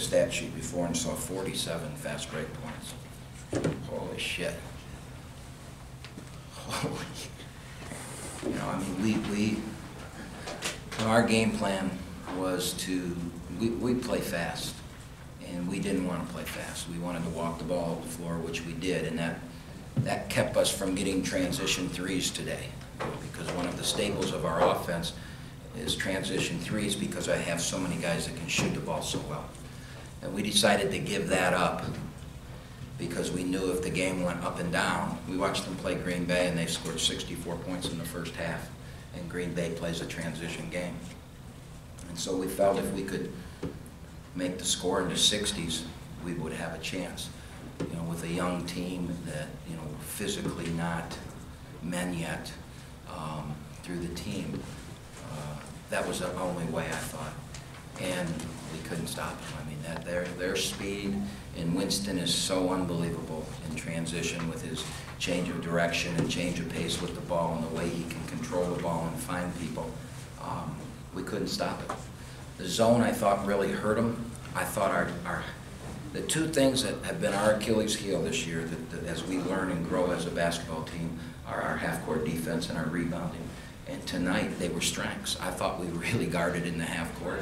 stat sheet before and saw 47 fast break points. Holy shit. Holy. You know, I mean, our game plan was we play fast, and we didn't want to play fast. We wanted to walk the ball off the floor, which we did, and that kept us from getting transition threes today, because one of the staples of our offense is transition threes, because I have so many guys that can shoot the ball so well. And we decided to give that up because we knew if the game went up and down. We watched them play Green Bay, and they scored 64 points in the first half, and Green Bay plays a transition game. And so we felt if we could make the score into 60s, we would have a chance. You know, with a young team that, you know, physically not men yet through the team. That was the only way, I thought. And we couldn't stop them. I mean, their speed in Winston is so unbelievable in transition, with his change of direction and change of pace with the ball, and the way he can control the ball and find people. We couldn't stop it. The zone, I thought, really hurt them. I thought the two things that have been our Achilles heel this year, that as we learn and grow as a basketball team, are our half-court defense and our rebounding. And tonight, they were strengths. I thought we really guarded in the half-court.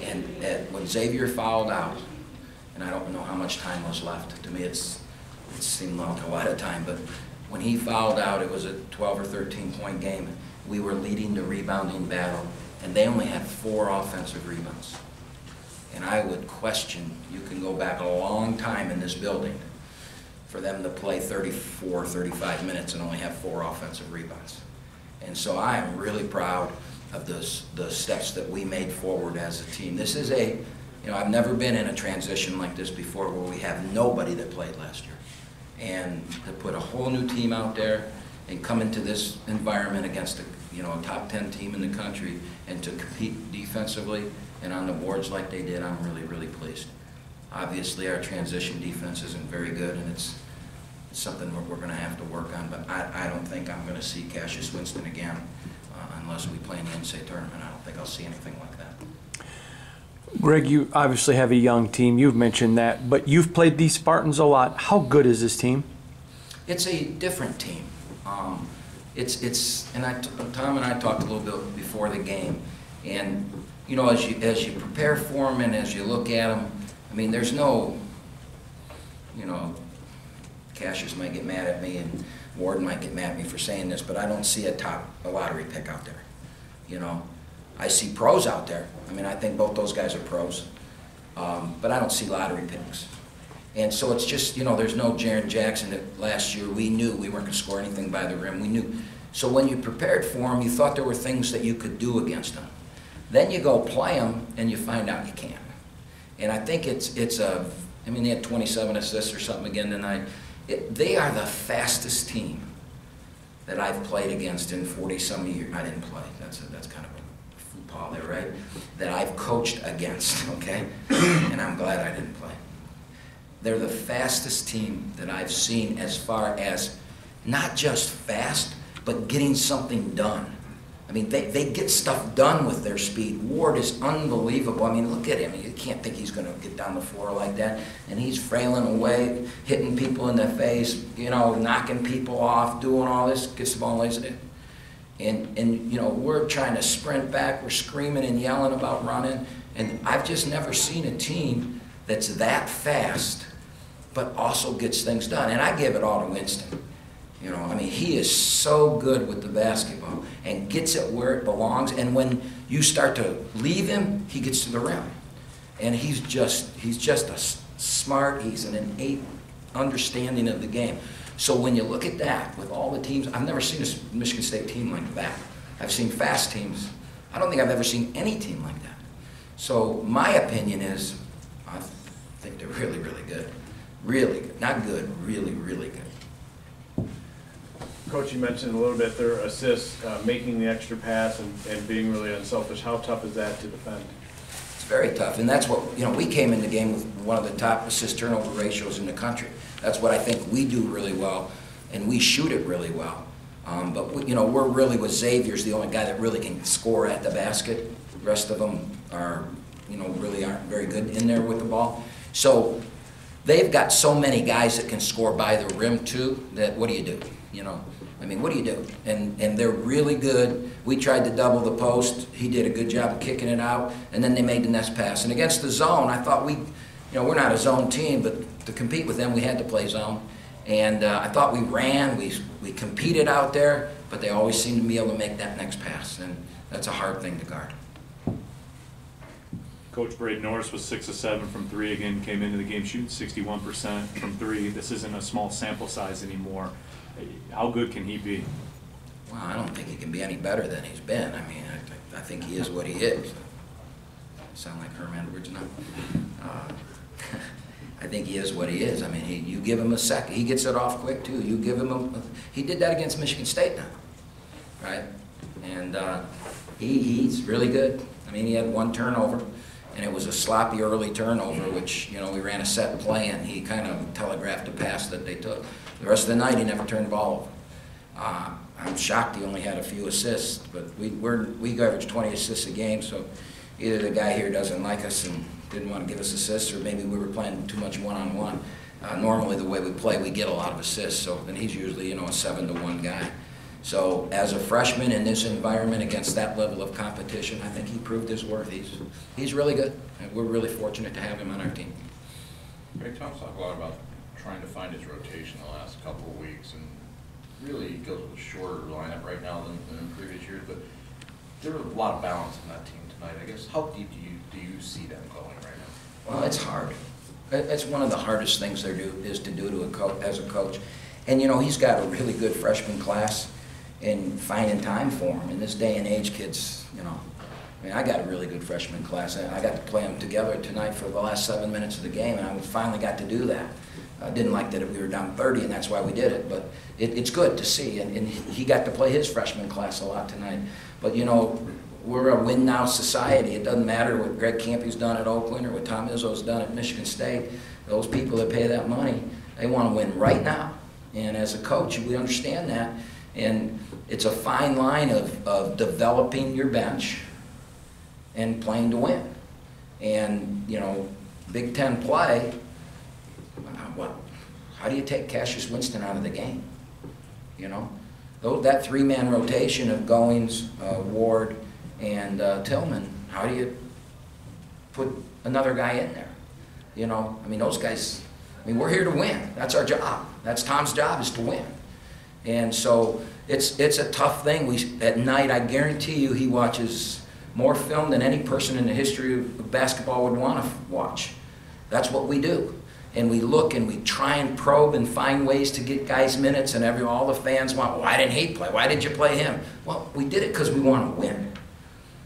And when Xavier fouled out, and I don't know how much time was left. To me, it seemed like a lot of time. But when he fouled out, it was a 12 or 13-point game. We were leading the rebounding battle, and they only had 4 offensive rebounds. And I would question, you can go back a long time in this building for them to play 34, 35 minutes and only have 4 offensive rebounds. And so I am really proud of the steps that we made forward as a team. This is you know, I've never been in a transition like this before, where we have nobody that played last year. And to put a whole new team out there and come into this environment against a top 10 team in the country, and to compete defensively and on the boards like they did, I'm really, really pleased. Obviously, our transition defense isn't very good, and it's something we're going to have to work on, but I don't think I'm going to see Cassius Winston again unless we play in the NCAA tournament. I don't think I'll see anything like that. Greg, you obviously have a young team. You've mentioned that, but you've played these Spartans a lot. How good is this team? It's a different team. Tom and I talked a little bit before the game, and you know, as you prepare for them and as you look at them, I mean, there's no, you know, Cassius might get mad at me and Warden might get mad at me for saying this, but I don't see a lottery pick out there. You know, I see pros out there. I mean, I think both those guys are pros, but I don't see lottery picks. And so it's just, you know, there's no Jaren Jackson that last year we knew we weren't going to score anything by the rim. We knew. So when you prepared for them, you thought there were things that you could do against them. Then you go play them and you find out you can't. And I think I mean, they had 27 assists or something again tonight. They are the fastest team that I've played against in 40-some years. I didn't play. That's kind of a football there, right? That I've coached against, okay? And I'm glad I didn't play. They're the fastest team that I've seen, as far as not just fast, but getting something done. I mean, they get stuff done with their speed. Ward is unbelievable. I mean, look at him. You can't think he's going to get down the floor like that. And he's frailing away, hitting people in the face, you know, knocking people off, doing all this, gets the ball and lays it in. And you know, we're trying to sprint back. We're screaming and yelling about running. And I've just never seen a team that's that fast, but also gets things done. And I give it all to Winston. You know, I mean, he is so good with the basketball and gets it where it belongs. And when you start to leave him, he gets to the rim. And he's just a smart, he's an innate understanding of the game. So when you look at that, with all the teams, I've never seen a Michigan State team like that. I've seen fast teams. I don't think I've ever seen any team like that. So my opinion is, I think they're really, really good. Really good. Not good, really, really good. Coach, you mentioned a little bit their assists, making the extra pass and being really unselfish. How tough is that to defend? It's very tough, and that's what, you know, we came in the game with one of the top assist turnover ratios in the country. That's what I think we do really well, and we shoot it really well. But we, you know, we're really, with Xavier's the only guy that really can score at the basket. The rest of them are really aren't very good in there with the ball. So they've got so many guys that can score by the rim too, that what do you do? What do you do? And they're really good. We tried to double the post. He did a good job of kicking it out, and then they made the next pass. And against the zone, I thought we're not a zone team, but to compete with them, we had to play zone. And I thought we ran, we competed out there, but they always seemed to be able to make that next pass, and that's a hard thing to guard. Coach Braden Norris was 6 of 7 from 3 again, came into the game shooting 61% from 3. This isn't a small sample size anymore. How good can he be? Well, I don't think he can be any better than he's been. I think he is what he is. Sound like Herm Edwards now? I think he is what he is. You give him a second, he gets it off quick too. You give him he did that against Michigan State now, right? And he's really good. He had one turnover, and it was a sloppy early turnover, which, we ran a set play, and he kind of telegraphed a pass that they took. The rest of the night, he never turned the ball over. I'm shocked he only had a few assists, but we average 20 assists a game, so either the guy here doesn't like us and didn't want to give us assists, or maybe we were playing too much one-on-one. Normally, the way we play, we get a lot of assists, and he's usually, a 7-to-1 guy. So as a freshman in this environment against that level of competition, I think he proved his worth. He's really good, and we're really fortunate to have him on our team. Greg, Tom's talked a lot about trying to find his rotation the last couple of weeks, and really he goes with a shorter lineup right now than in previous years, but there was a lot of balance in that team tonight. I guess, how deep do you see them going right now? Well, it's hard. It's one of the hardest things to do to a coach, as a coach. And he's got a really good freshman class, and finding time for him. In this day and age, kids, I got a really good freshman class. I got to play them together tonight for the last 7 minutes of the game, and I finally got to do that. I didn't like that we were down 30, and that's why we did it, but it's good to see, and he got to play his freshman class a lot tonight. But, we're a win-now society. It doesn't matter what Greg Kampe's done at Oakland or what Tom Izzo's done at Michigan State. Those people that pay that money, they want to win right now. And as a coach, we understand that. And it's a fine line of developing your bench and playing to win. And, Big Ten play, how do you take Cassius Winston out of the game? That three-man rotation of Goings, Ward, and Tillman, how do you put another guy in there? Those guys, we're here to win. That's our job. That's Tom's job, is to win. And so it's a tough thing. At night, I guarantee you, he watches more film than any person in the history of basketball would want to watch. That's what we do. And we look and we try and probe and find ways to get guys minutes, and all the fans want, why didn't he play? Why didn't you play him? Well, we did it because we want to win.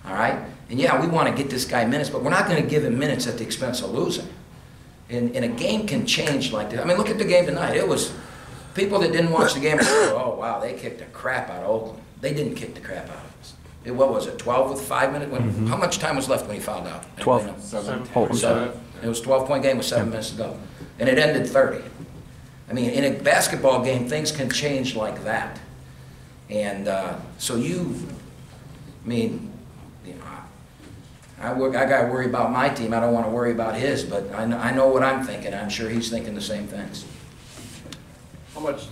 All right? And yeah, we want to get this guy minutes, but we're not going to give him minutes at the expense of losing. And a game can change like that. Look at the game tonight. It was people that didn't watch the game, oh, wow, they kicked the crap out of Oakland. They didn't kick the crap out of us. What was it, 12 with 5 minutes? How much time was left when he fouled out? 12. 7. It was a 12-point game with 7 minutes to go. And it ended 30. In a basketball game, things can change like that. And so I got to worry about my team. I don't want to worry about his, but I know what I'm thinking. I'm sure he's thinking the same things. How much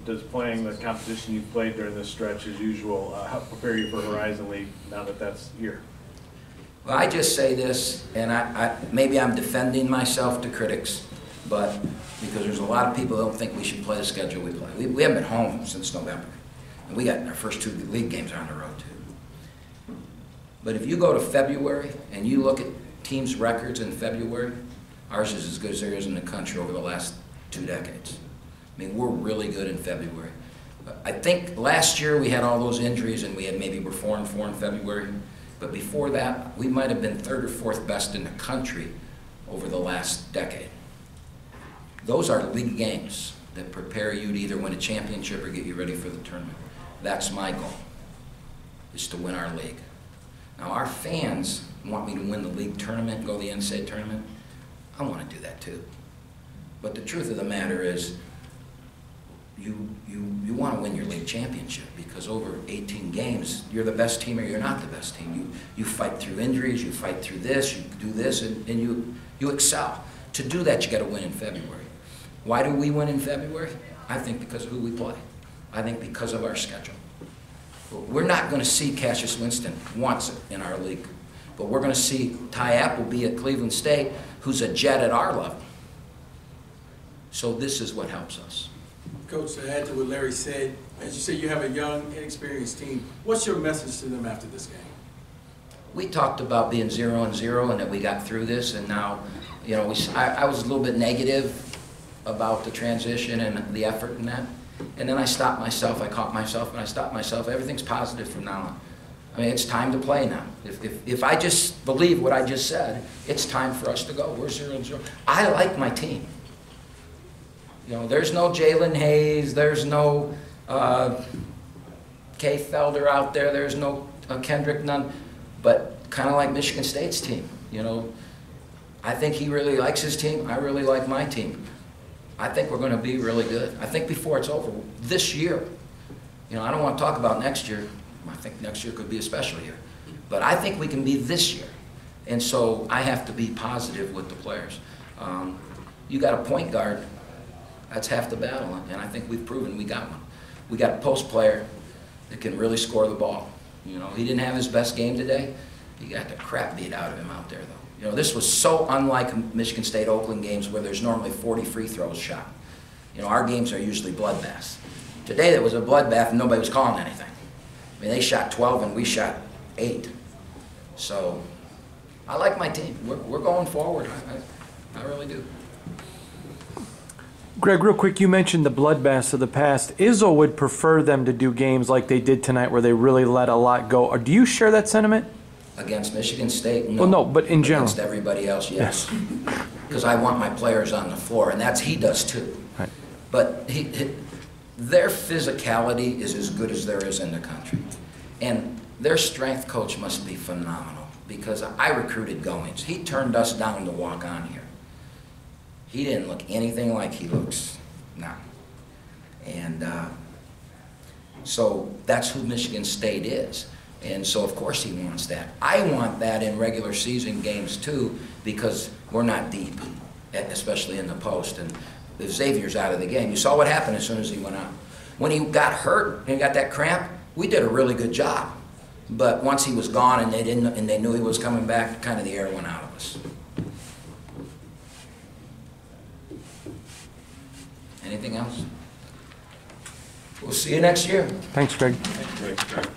does playing the competition you've played during this stretch as usual help prepare you for Horizon League now that that's here? Well, I just say this, and maybe I'm defending myself to critics, but because there's a lot of people that don't think we should play the schedule we play. We haven't been home since November, and we got our first 2 league games on the road too. But if you go to February and you look at teams' records in February, ours is as good as there is in the country over the last 2 decades. We're really good in February. I think last year we had all those injuries and we had maybe we're 4-4 in February. But before that, we might have been 3rd or 4th best in the country over the last decade. Those are league games that prepare you to either win a championship or get you ready for the tournament. That's my goal, is to win our league. Now, our fans want me to win the league tournament, go to the NCAA tournament. I want to do that too. But the truth of the matter is, you want to win your league championship, because over 18 games, you're the best team or you're not the best team. You fight through injuries, you fight through this, you do this, and you excel. To do that, you got to win in February. Why do we win in February? I think because of who we play. I think because of our schedule. We're not going to see Cassius Winston once in our league, but we're going to see Ty Appleby at Cleveland State, who's a jet at our level. So this is what helps us. Coach, to add to what Larry said, as you say, you have a young, inexperienced team. What's your message to them after this game? We talked about being 0-0 and that we got through this, and now, you know, I was a little bit negative about the transition and the effort and that. And then I stopped myself, I caught myself, and I stopped myself. Everything's positive from now on. I mean, it's time to play now. If I just believe what I just said, it's time for us to go. We're 0-0. I like my team. You know, there's no Jalen Hayes, there's no Kay Felder out there, there's no Kendrick Nunn, but kind of like Michigan State's team. You know, I think he really likes his team. I really like my team. I think we're going to be really good. I think before it's over, this year, you know, I don't want to talk about next year. I think next year could be a special year. But I think we can be this year. And so I have to be positive with the players. You got a point guard. That's half the battle, and I think we've proven we got one. We got a post player that can really score the ball. You know, he didn't have his best game today. He got the crap beat out of him out there, though. You know, this was so unlike Michigan State Oakland games where there's normally 40 free throws shot. You know, our games are usually bloodbaths. Today there was a bloodbath and nobody was calling anything. I mean, they shot 12 and we shot 8. So I like my team. We're going forward. I really do. Greg, real quick, you mentioned the bloodbaths of the past. Izzo would prefer them to do games like they did tonight where they really let a lot go. Or do you share that sentiment? Against Michigan State? No. Well, no, but in general. Against everybody else, yes. Because I want my players on the floor, and he does too. Right. But their physicality is as good as there is in the country. And their strength coach must be phenomenal, because I recruited Goings. He turned us down to walk on here. He didn't look anything like he looks now. And so that's who Michigan State is. And so, of course, he wants that. I want that in regular season games, too, because we're not deep, especially in the post. And if Xavier's out of the game, you saw what happened as soon as he went out. When he got hurt and got that cramp, we did a really good job. But once he was gone and they knew he was coming back, kind of the air went out of us. Anything else? We'll see you next year. Thanks, Greg. Thanks, Greg.